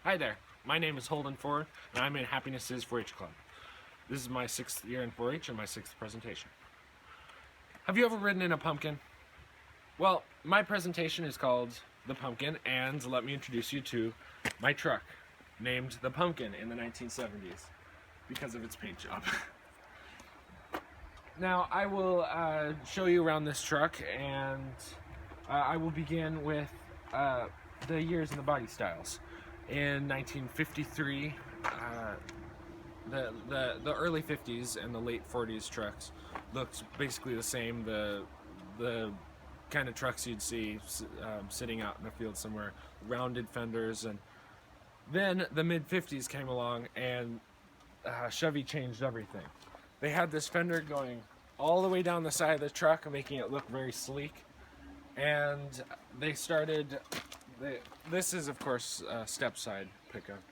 Hi there, my name is Holden Ford, and I'm in Happiness is 4-H Club. This is my 6th year in 4-H and my 6th presentation. Have you ever ridden in a pumpkin? Well, my presentation is called The Pumpkin, and let me introduce you to my truck, named The Pumpkin in the 1970s, because of its paint job. Now, I will show you around this truck, and I will begin with the years and the body styles. In 1953, the early 50s and the late 40s trucks looked basically the same. The kind of trucks you'd see sitting out in a field somewhere, rounded fenders, and then the mid 50s came along and Chevy changed everything. They had this fender going all the way down the side of the truck, making it look very sleek, and they started. This is, of course, step side pickup,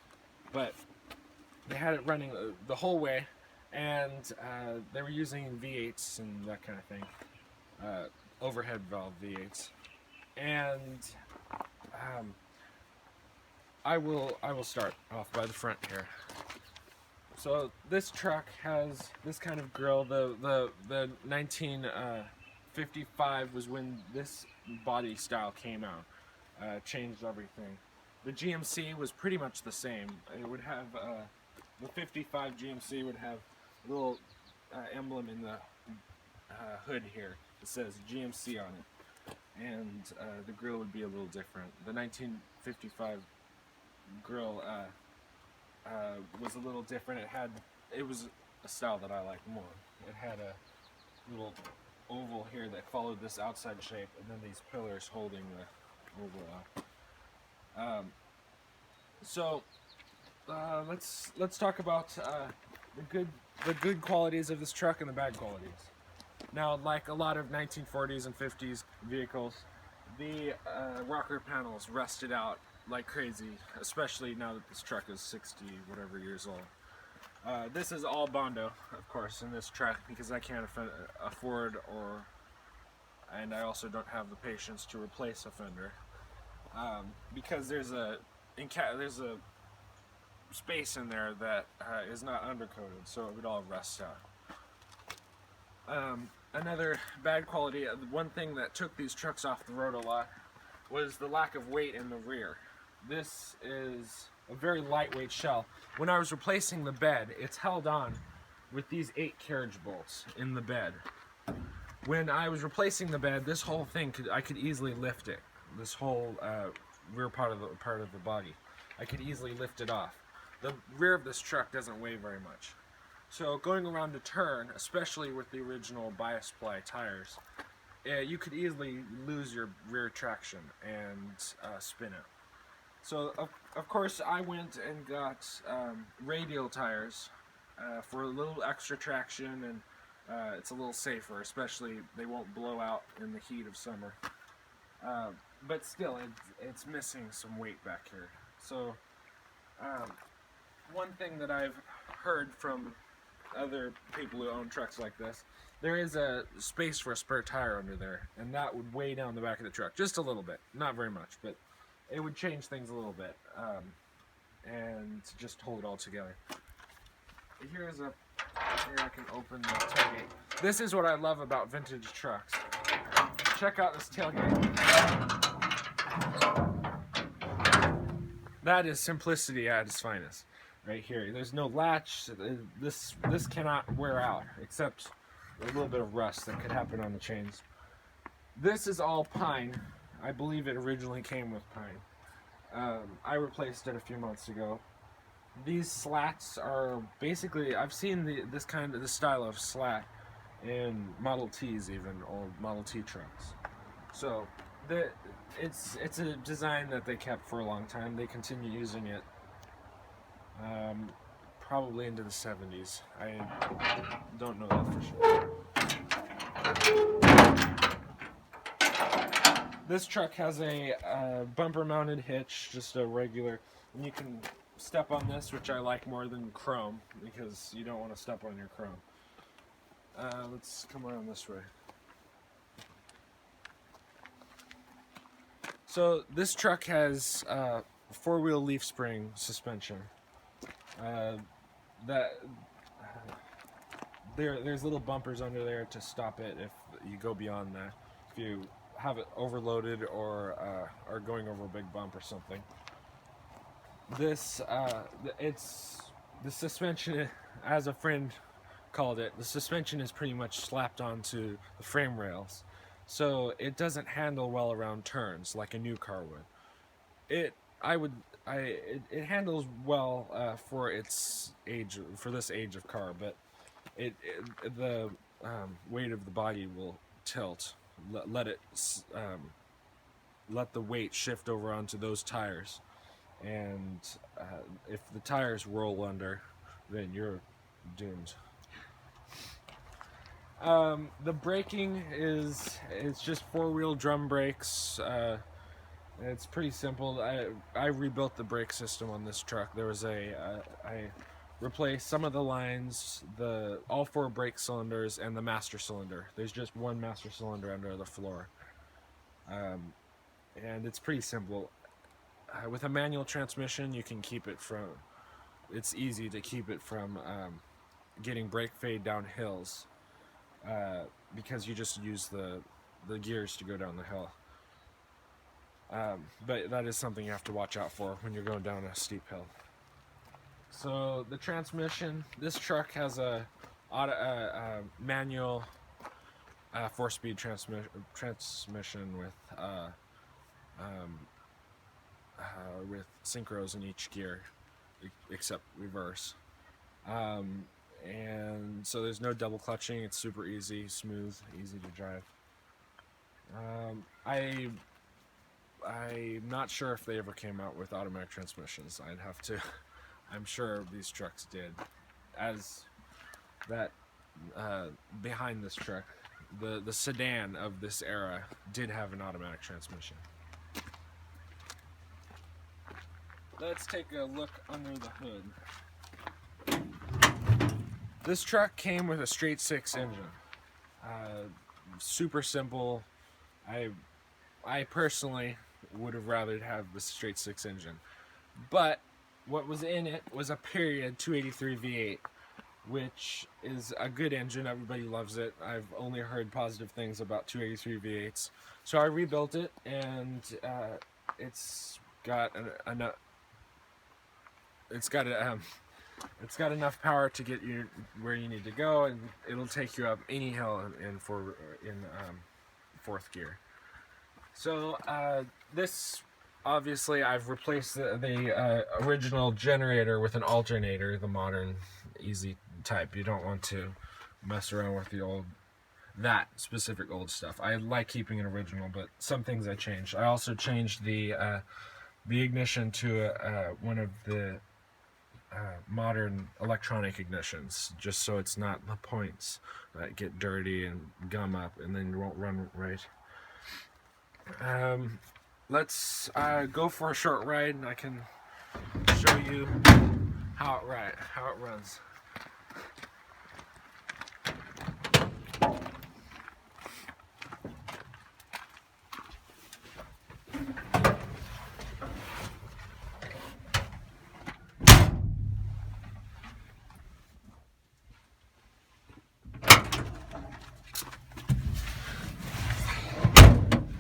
but they had it running the whole way, and they were using V8s and that kind of thing, overhead valve V8s, and I will start off by the front here. So this truck has this kind of grille. The 1955 was when this body style came out. Changed everything. The GMC was pretty much the same. It would have the 55 GMC would have a little emblem in the hood here that says GMC on it, and the grille would be a little different. The 1955 grille was a little different. It was a style that I liked more. It had a little oval here that followed this outside shape, and then these pillars holding the oval up. Let's talk about the good qualities of this truck and the bad qualities. Now, like a lot of 1940s and 50s vehicles, the rocker panels rusted out like crazy, especially now that this truck is 60 whatever years old. This is all Bondo, of course, in this truck because I can't afford and I also don't have the patience to replace a fender, because there's a space in there that is not undercoated, so it would all rust out. Another bad quality, one thing that took these trucks off the road a lot, was the lack of weight in the rear. This is a very lightweight shell. When I was replacing the bed, it's held on with these 8 carriage bolts in the bed. When I was replacing the bed, this whole thing I could easily lift it. This whole rear part of the body, I could easily lift it off. The rear of this truck doesn't weigh very much, so going around a turn, especially with the original bias ply tires, you could easily lose your rear traction and spin it. So of course I went and got radial tires for a little extra traction, and it's a little safer, especially they won't blow out in the heat of summer. But still, it's missing some weight back here. So one thing that I've heard from other people who own trucks like this, there is a space for a spare tire under there, and that would weigh down the back of the truck just a little bit, not very much, but it would change things a little bit, and just hold it all together. Here I can open the tailgate. This is what I love about vintage trucks. Check out this tailgate. That is simplicity at its finest, right here. There's no latch. This cannot wear out, except a little bit of rust that could happen on the chains. This is all pine. I believe it originally came with pine. I replaced it a few months ago. These slats are basically, I've seen this style of slat in Model Ts, even old Model T trucks. So it's a design that they kept for a long time. They continue using it probably into the 70s. I don't know that for sure. This truck has a bumper mounted hitch, just a regular, and you can step on this, which I like more than chrome, because you don't want to step on your chrome. Let's come around this way. So this truck has four-wheel leaf spring suspension. There's little bumpers under there to stop it if you go beyond that. If you have it overloaded or are going over a big bump or something. It's the suspension, as a friend called it, the suspension is pretty much slapped onto the frame rails, so it doesn't handle well around turns like a new car would. It handles well for its age, for this age of car, but the weight of the body will tilt. Let the weight shift over onto those tires, and if the tires roll under, then you're doomed. The braking it's just four-wheel drum brakes. It's pretty simple. I rebuilt the brake system on this truck. There was I replaced some of the lines, all 4 brake cylinders, and the master cylinder. There's just one master cylinder under the floor, and it's pretty simple. With a manual transmission, you can keep it from. It's easy to keep it from getting brake fade down hills, because you just use the gears to go down the hill. But that is something you have to watch out for when you're going down a steep hill. So the transmission, this truck has a manual 4-speed transmission with synchros in each gear, except reverse. And so there's no double clutching. It's super easy, smooth, easy to drive. I'm not sure if they ever came out with automatic transmissions. I'd have to. I'm sure these trucks did. As that behind this truck, the sedan of this era did have an automatic transmission. Let's take a look under the hood. This truck came with a straight 6 engine. Super simple. I personally would have rather have the straight 6 engine, but what was in it was a period 283 V8, which is a good engine. Everybody loves it. I've only heard positive things about 283 V8s, so I rebuilt it, and it's got enough power to get you where you need to go, and it'll take you up any hill in 4th gear. So this, obviously, I've replaced the original generator with an alternator, the modern easy type. You don't want to mess around with that specific old stuff. I like keeping it original, but some things I changed. I also changed the ignition to one of the modern electronic ignitions, just so it's not the points that get dirty and gum up and then you won't run right. Let's go for a short ride, and I can show you how it runs.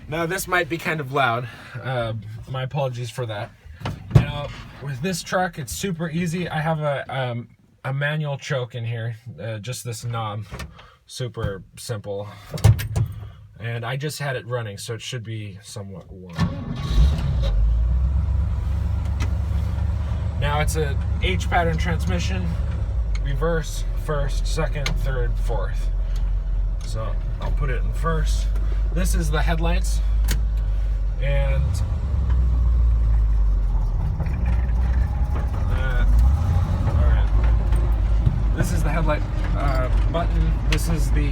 Now this might be kind of loud. My apologies for that. Now with this truck, it's super easy. I have a manual choke in here, just this knob, super simple, and I just had it running, so it should be somewhat warm. Now it's a H pattern transmission, reverse, first, second, third, fourth. So I'll put it in first. This is the headlights, and alright. This is the headlight button. This is the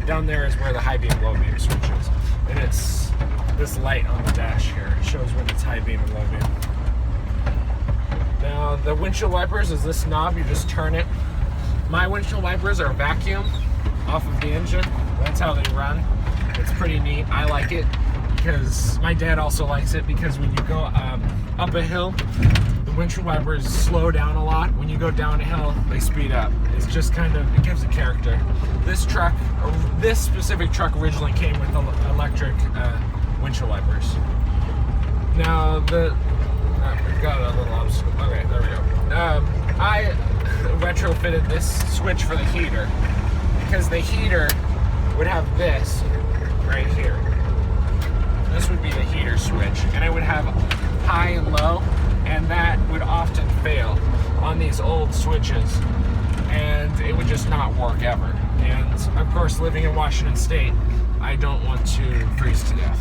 down there is where the high beam, low beam switches, and it's this light on the dash here. It shows when it's high beam and low beam. Now the windshield wipers is this knob. You just turn it. My windshield wipers are vacuum off of the engine. That's how they run. It's pretty neat. I like it. because my dad also likes it because when you go up a hill, the windshield wipers slow down a lot. When you go down a hill, they speed up. It's just kind of, it gives a character. This specific truck originally came with electric windshield wipers. Now we've got a little obstacle. Okay, there we go. I retrofitted this switch for the heater because the heater would have this right here. This would be the heater switch, and it would have high and low, and that would often fail on these old switches, and it would just not work ever. And of course, living in Washington State, I don't want to freeze to death.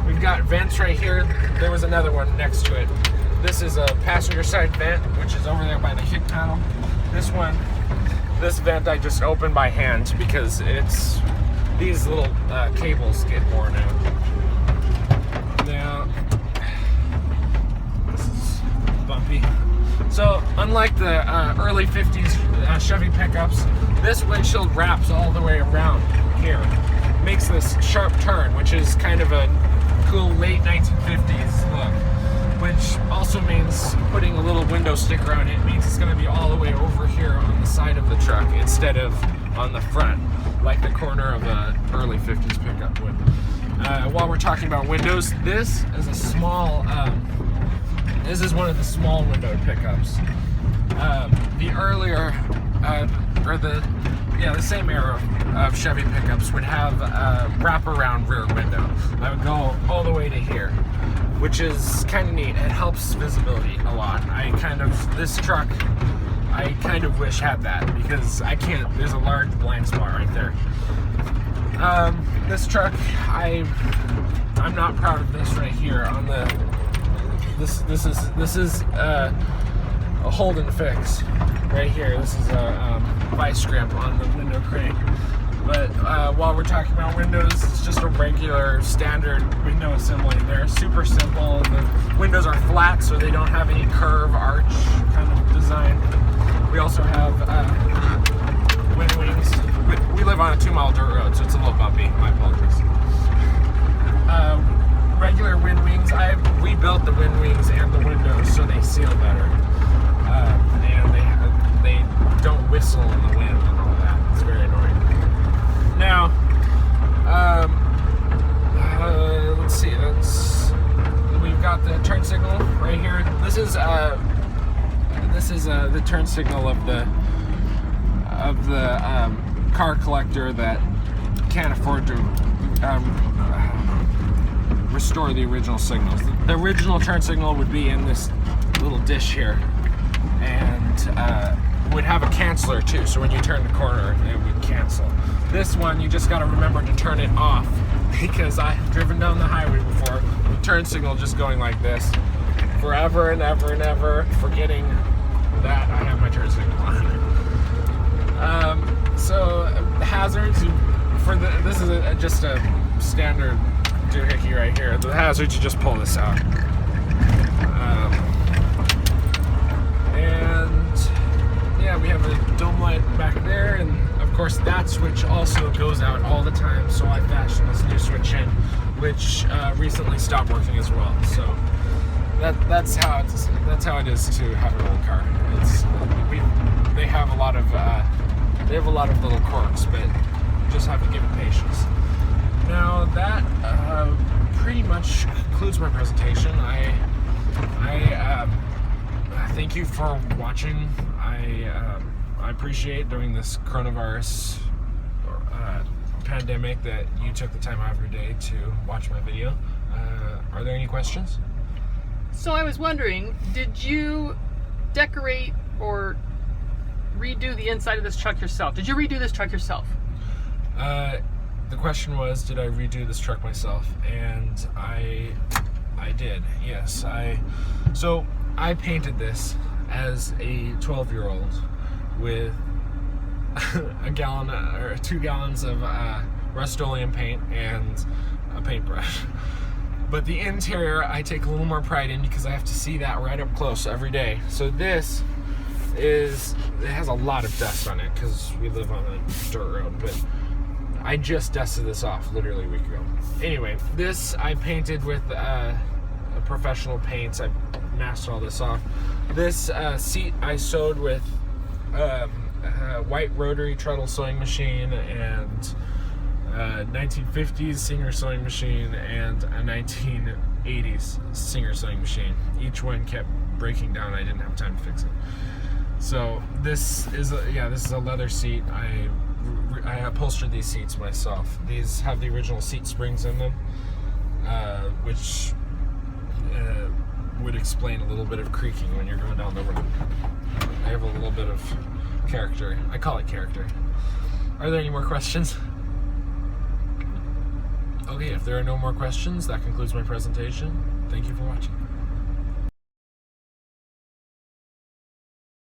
We've got vents right here. There was another one next to it. This is a passenger side vent, which is over there by the kick panel. This vent I just opened by hand because these little cables get worn out. Now, this is bumpy. So, unlike the early 50s Chevy pickups, this windshield wraps all the way around here. Makes this sharp turn, which is kind of a cool late 1950s look. Which also means putting a little window sticker on it means it's going to be all the way over here on the side of the truck instead of on the front, like the corner of an early 50s pickup would. While we're talking about windows, this is a small, this is one of the small window pickups. The earlier, the same era of Chevy pickups would have a wraparound rear window that would go all the way to here, which is kind of neat. It helps visibility a lot. This truck, I kind of wish had that because there's a large blind spot right there. This truck, I'm not proud of this right here on this is a Holden fix right here. This is a vice grip on the window crate. But while we're talking about windows, it's just a regular standard window assembly. They're super simple. The windows are flat, so they don't have any curve, arch kind of design. We also have wind wings. We live on a 2-mile dirt road, so it's a little bumpy. My apologies. Regular wind wings. I rebuilt the wind wings and the windows so they seal better. And they don't whistle in the wind and all that. It's very annoying. Now, let's see. We've got the turn signal right here. This is the turn signal of the car collector that can't afford to restore the original signals. The original turn signal would be in this little dish here, and would have a canceller too. So when you turn the corner, it would cancel. This one, you just got to remember to turn it off because I have driven down the highway before, the turn signal just going like this forever and ever and ever, forgetting that I have my turn signal on. So hazards this is just a standard doohickey right here. The hazards, you just pull this out. And yeah, we have a dome light back there, and of course that switch also goes out all the time, so I fashioned this new switch in, which recently stopped working as well. So that's how it is to have an old car. They have a lot of little quirks, but you just have to give it patience. Now that pretty much concludes my presentation. I thank you for watching. I appreciate during this coronavirus pandemic that you took the time out of your day to watch my video. Are there any questions? So I was wondering, did you decorate or redo the inside of this truck yourself? Did you redo this truck yourself? The question was, did I redo this truck myself? And I did, yes. So I painted this as a 12-year-old with a gallon or 2 gallons of Rust-Oleum paint and a paintbrush. But the interior I take a little more pride in because I have to see that right up close every day. So this it has a lot of dust on it because we live on a dirt road, but I just dusted this off literally a week ago. Anyway, this I painted with a professional paints. I masked all this off. This seat I sewed with a white rotary treadle sewing machine and a 1950s Singer sewing machine and a 1980s Singer sewing machine. Each one kept breaking down. I didn't have time to fix it. So this is a leather seat. I upholstered these seats myself. These have the original seat springs in them, which would explain a little bit of creaking when you're going down the road. I have a little bit of character. I call it character. Are there any more questions? Okay, if there are no more questions, that concludes my presentation. Thank you for watching.